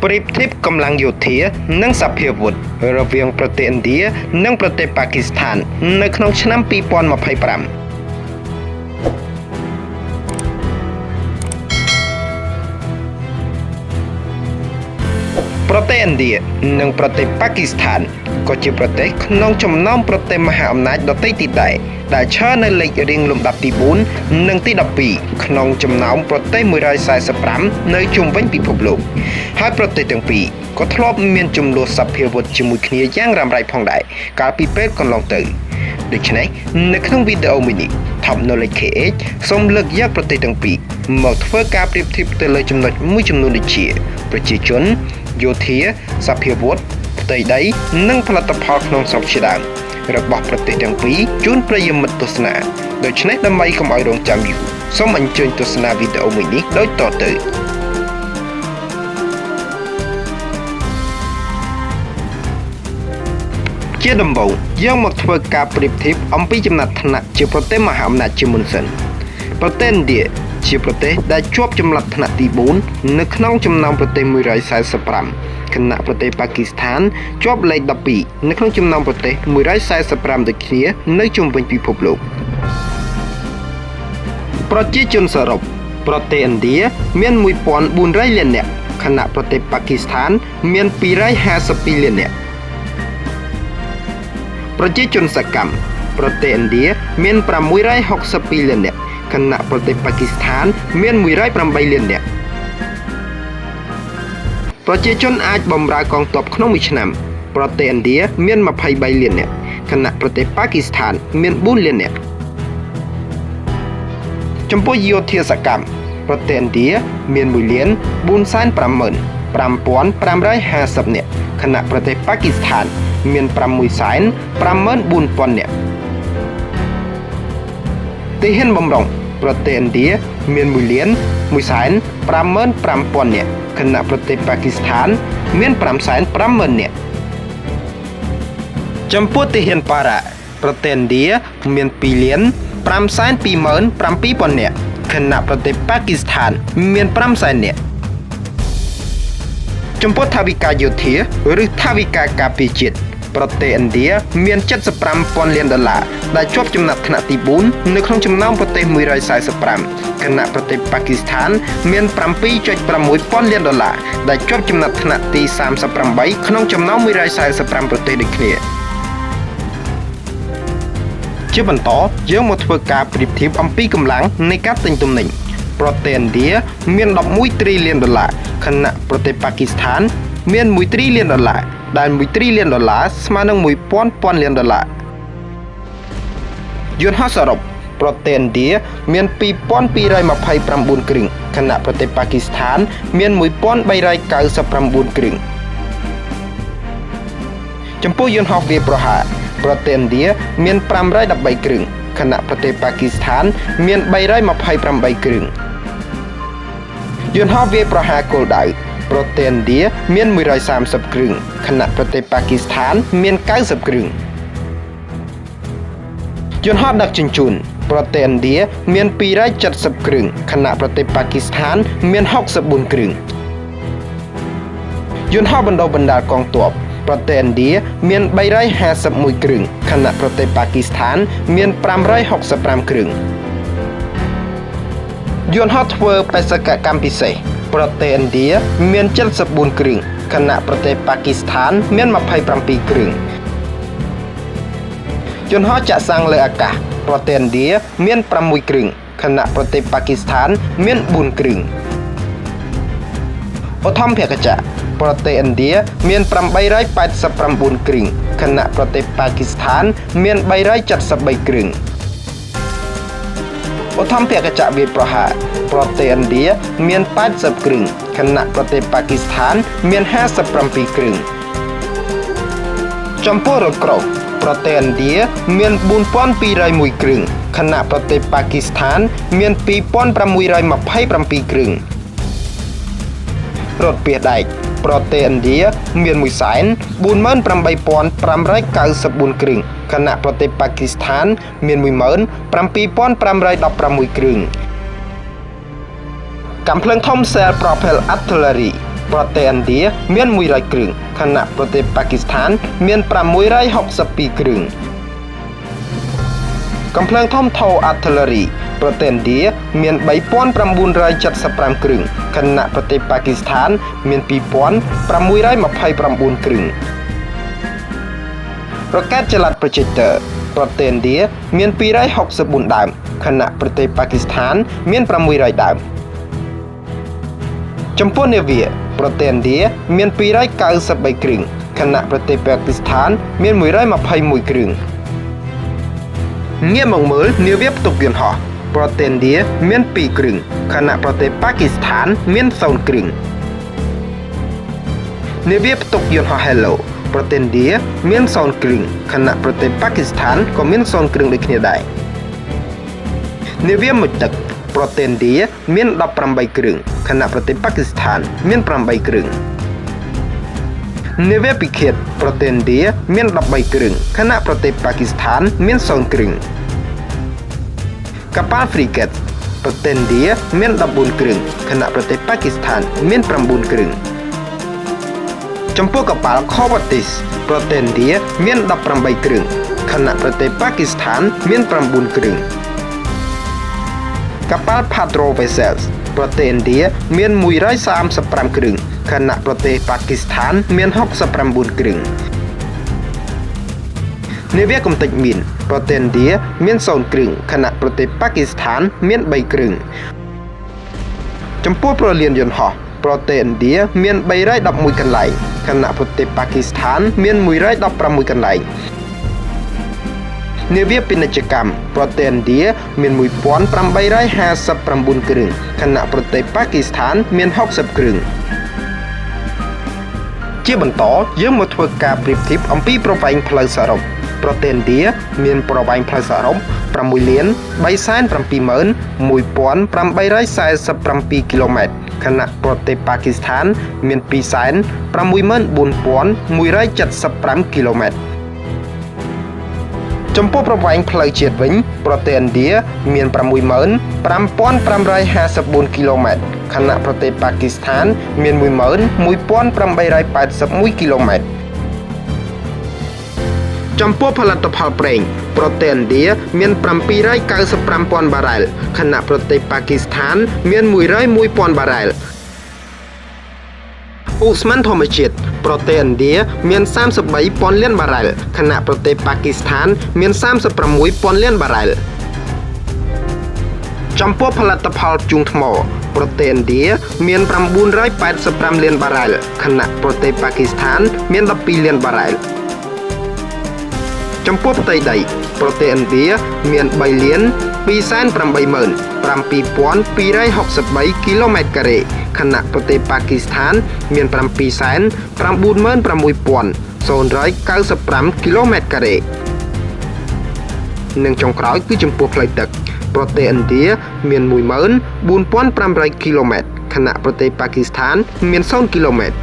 ប្រៀបធៀបកម្លាំងយោធានិងសភាវុធរវាងប្រទេសឥណ្ឌានិងប្រទេសប៉ាគីស្ថាននៅក្នុងឆ្នាំ2025ប្រទេសឥណ្ឌានិងប្រទេសប៉ាគីស្ថានក៏ជាប្រទេសក្នុងចំណោមប្រទេសមហាអំណាចដទៃទៀតដែរដែលឈរនៅលេខរៀងលំដាប់ទី4និងទី12ក្នុងចំណោមប្រទេស145នៅជុំវិញពិភពលោកហើយប្រទេសទាំងពីរក៏ធ្លាប់មានចំនួនសភាវុធជាមួយគ្នាយ៉ាងរ៉ាំរ៉ៃផងដែរកាលពីពេលកន្លងទៅដូច្នេះនៅក្នុងវីដេអូមួយនេះ Top Knowledge KH សូមលើកយកប្រទេសទាំងពីរមកធ្វើការប្រៀបធៀបទៅលើចំណុចមួយចំនួនដូចជាប្រជាជនយោធាសភាវុធផ្ទៃដីនិងផលិតផលក្នុងស្រុកជាដើមរបស់ប្រទេសទាំងពីរជូនប្រិយមិត្តទស្សនាដូច្នេះដើម្បីកុំឲ្យរងចាំយូរសូមអញ្ជើញទស្សនាវីដេអូមួយនេះដូចតទៅជាដំបូងយើងមកធ្វើការប្រៀបធៀបអំពីចំណាត់ថ្នាក់ជាប្រទេសមហាអំណាចជាមុនសិនប្រទេសឥណ្ឌាជាប្រទេសដែលជាប់ចំណាត់ថ្នាក់ទី4នៅក្នុងចំណោមប្រទេស145ខណៈប្រទេសប៉ាគីស្ថានជាប់លេខ12នៅក្នុងចំណោមប្រទេស145ដូចគ្នានៅជុំវិញពិភពលោកប្រជាជនសរុបប្រទេសឥណ្ឌាមាន1400លាននាក់ខណៈប្រទេសប៉ាគីស្ថានមាន252លាននាក់ប្រជាជនសកម្មប្រទេសឥណ្ឌាមាន662លាននាក់ខណៈប្រទេសប៉ាគីស្ថានមាន108លាននាក់ប្រជាជនអាចបម្រើកងទ័ពក្នុងមួយឆ្នាំប្រទេសឥណ្ឌាមាន23លាននាក់ខណៈប្រទេសប៉ាគីស្ថានមាន4លាននាក់ចំពោះយោធាសកម្មប្រទេសឥណ្ឌាមាន1,450,5550នាក់ខណៈប្រទេសប៉ាគីស្ថានមាន6,54,000នាក់ទាហានបម្រុងប្រទេសឥណ្ឌាមាន1,155,000នាក់ខណៈប្រទេសប៉ាគីស្ថានមាន550,000នាក់ចំពោះទាហានបារ៉ាប្រទេសឥណ្ឌាមាន2,527,000នាក់ខណៈប្រទេសប៉ាគីស្ថានមាន500,000នាក់ចំពោះថវិកាយោធាឬថវិកាការពារជាតិប្រទេសឥណ្ឌាមាន75,000លានដុល្លារដែលជាប់ចំណាត់ថ្នាក់ទី4នៅក្នុងចំណោមប្រទេស145ខណៈប្រទេសប៉ាគីស្ថានមាន7.6,000លានដុល្លារដែលជាប់ចំណាត់ថ្នាក់ទី38ក្នុងចំណោម145ប្រទេសដូចគ្នាជាបន្តយើងមកធ្វើការប្រៀបធៀបអំពីកម្លាំងនៃការទិញទំនិញប្រទេសឥណ្ឌាមាន11 trillion ដុល្លារខណៈប្រទេសប៉ាគីស្ថានមាន1 trillion ដុល្លារដែល1 trillion ដុល្លារស្មើនឹង 1,000 លានដុល្លារយន្តហោះសរុបប្រទេសឥណ្ឌាមាន2,229 គ្រឿងខណៈប្រទេសប៉ាគីស្ថានមាន1,399 គ្រឿងចំពោះយន្តហោះវាយប្រហារប្រទេសឥណ្ឌាមាន513គ្រឿងខណៈប្រទេសប៉ាគីស្ថានមាន328គ្រឿងយន្តហោះវាយប្រហារគោលដៅប្រទេសឥណ្ឌាមាន130គ្រឿងខណៈប្រទេសប៉ាគីស្ថានមាន90គ្រឿងយន្តហោះដឹកជញ្ជូនប្រទេសឥណ្ឌាមាន270គ្រឿងខណៈប្រទេសប៉ាគីស្ថានមាន64គ្រឿងយន្តហោះបណ្ដុះបណ្ដាលកងទ័ពប្រទេសឥណ្ឌាមាន351គ្រឿងខណៈប្រទេសប៉ាគីស្ថានមាន565គ្រឿងយន្តហោះធ្វើបេសកកម្មពិសេសប្រទេសឥណ្ឌាមាន74គ្រឿងខណៈប្រទេសប៉ាគីស្ថានមាន27គ្រឿងយន្តហោះចាក់សាំងលើអាកាសប្រទេសឥណ្ឌាមាន6គ្រឿងខណៈប្រទេសប៉ាគីស្ថានមាន4គ្រឿងឧទ្ធម្ភាគចក្រប្រទេសឥណ្ឌាមាន889គ្រឿងខណៈប្រទេសប៉ាគីស្ថានមាន373គ្រឿងឧទ្ធម្ភាគចក្រវាយប្រហារប្រទេសឥណ្ឌាមាន80គ្រឿងខណៈប្រទេសប៉ាគីស្ថានមាន57គ្រឿងចំពោះរថក្រោះប្រទេសឥណ្ឌាមាន4,201គ្រឿងខណៈប្រទេសប៉ាគីស្ថានមាន2,627គ្រឿងរថពាសដែកប្រទេសឥណ្ឌាមាន148,594គ្រឿងខណៈប្រទេសប៉ាគីស្ថានមាន17,516គ្រឿងកាំភ្លើងធំ Self Propelled Artillery ប្រទេសឥណ្ឌាមាន100គ្រឿងខណៈប្រទេសប៉ាគីស្ថានមាន662គ្រឿងកំភ្លើងធំថូ Artillery ប្រទេសឥណ្ឌាមាន3975គ្រឿងខណៈប្រទេសប៉ាគីស្ថានមាន2629គ្រឿងរ៉ុកែតចល័ត Projector ប្រទេសឥណ្ឌាមាន264ដើមខណៈប្រទេសប៉ាគីស្ថានមាន600ដើមចំពោះនាវាប្រទេសឥណ្ឌាមាន293គ្រឿងខណៈប្រទេសប៉ាគីស្ថានមាន121គ្រឿងងាកមកមើលនាវាផ្ទុកយន្តហោះប្រទេសឥណ្ឌាមាន2គ្រឿងខណៈប្រទេសប៉ាគីស្ថានមាន0គ្រឿងនាវាផ្ទុកយន្តហោះ Hello ប្រទេសឥណ្ឌាមាន0គ្រឿងខណៈប្រទេសប៉ាគីស្ថានក៏មាន0គ្រឿងដូចគ្នាដែរនាវាមុជទឹកប្រទេសឥណ្ឌាមាន18គ្រឿងខណៈប្រទេសប៉ាគីស្ថានមាន8គ្រឿងនាវាពិឃាតប្រទេសឥណ្ឌាមាន13គ្រឿងខណៈប្រទេសប៉ាគីស្ថានមាន0គ្រឿងកប៉ាល់ Frigate ប្រទេសឥណ្ឌាមាន14គ្រឿងខណៈប្រទេសប៉ាគីស្ថានមាន9គ្រឿងចំពោះកប៉ាល់ Corvettes ប្រទេសឥណ្ឌាមាន18គ្រឿងខណៈប្រទេសប៉ាគីស្ថានមាន9គ្រឿងកប៉ាល់ Patrol Vessels ប្រទេសឥណ្ឌាមាន135គ្រឿងខណៈប្រទេសប៉ាគីស្ថានមាន69គ្រឿងនាវាកំទេចមីនប្រទេសឥណ្ឌាមាន0គ្រឿងខណៈប្រទេសប៉ាគីស្ថានមាន3គ្រឿងចំពោះព្រលានយន្តហោះប្រទេសឥណ្ឌាមាន311កន្លែងខណៈប្រទេសប៉ាគីស្ថានមាន116កន្លែងនាវាពាណិជ្ជកម្មប្រទេសឥណ្ឌាមាន1859គ្រឿងខណៈប្រទេសប៉ាគីស្ថានមាន60គ្រឿងជាបន្តយើងមកធ្វើការប្រៀបធៀបអំពីប្រវែងផ្លូវសរុបប្រទេសឥណ្ឌាមានប្រវែងផ្លូវសរុប6,371,847គីឡូម៉ែត្រខណៈប្រទេសប៉ាគីស្ថានមាន2,64,175គីឡូម៉ែត្រចំពោះប្រវែងផ្លូវជាតិវិញប្រទេសឥណ្ឌាមាន65,554គីឡូម៉ែត្រខណៈប្រទេសប៉ាគីស្ថានមាន11,881គីឡូម៉ែត្រចំពោះផលិតផលប្រេងប្រទេសឥណ្ឌាមាន795,000បារ៉ែលខណៈប្រទេសប៉ាគីស្ថានមាន101,000បារ៉ែលឧស្ម័នធម្មជាតិប្រទេសឥណ្ឌាមាន33,000លានបារ៉ែលខណៈប្រទេសប៉ាគីស្ថានមាន36,000លានបារ៉ែលចំពោះផលិតផលធ្យូងថ្មប្រទេសឥណ្ឌាមាន985លានបារ៉ែលខណៈប្រទេសប៉ាគីស្ថានមាន12លានបារ៉ែលចំពោះផ្ទៃដីប្រទេសឥណ្ឌាមាន3,287,263គីឡូម៉ែត្រការ៉េខណៈប្រទេសប៉ាគីស្ថានមាន7,96,095គីឡូម៉ែត្រការ៉េនិងចុងក្រោយគឺចំពោះផ្លូវទឹកប្រទេសឥណ្ឌាមាន14,500គីឡូម៉ែត្រខណៈប្រទេសប៉ាគីស្ថានមាន0គីឡូម៉ែត្រ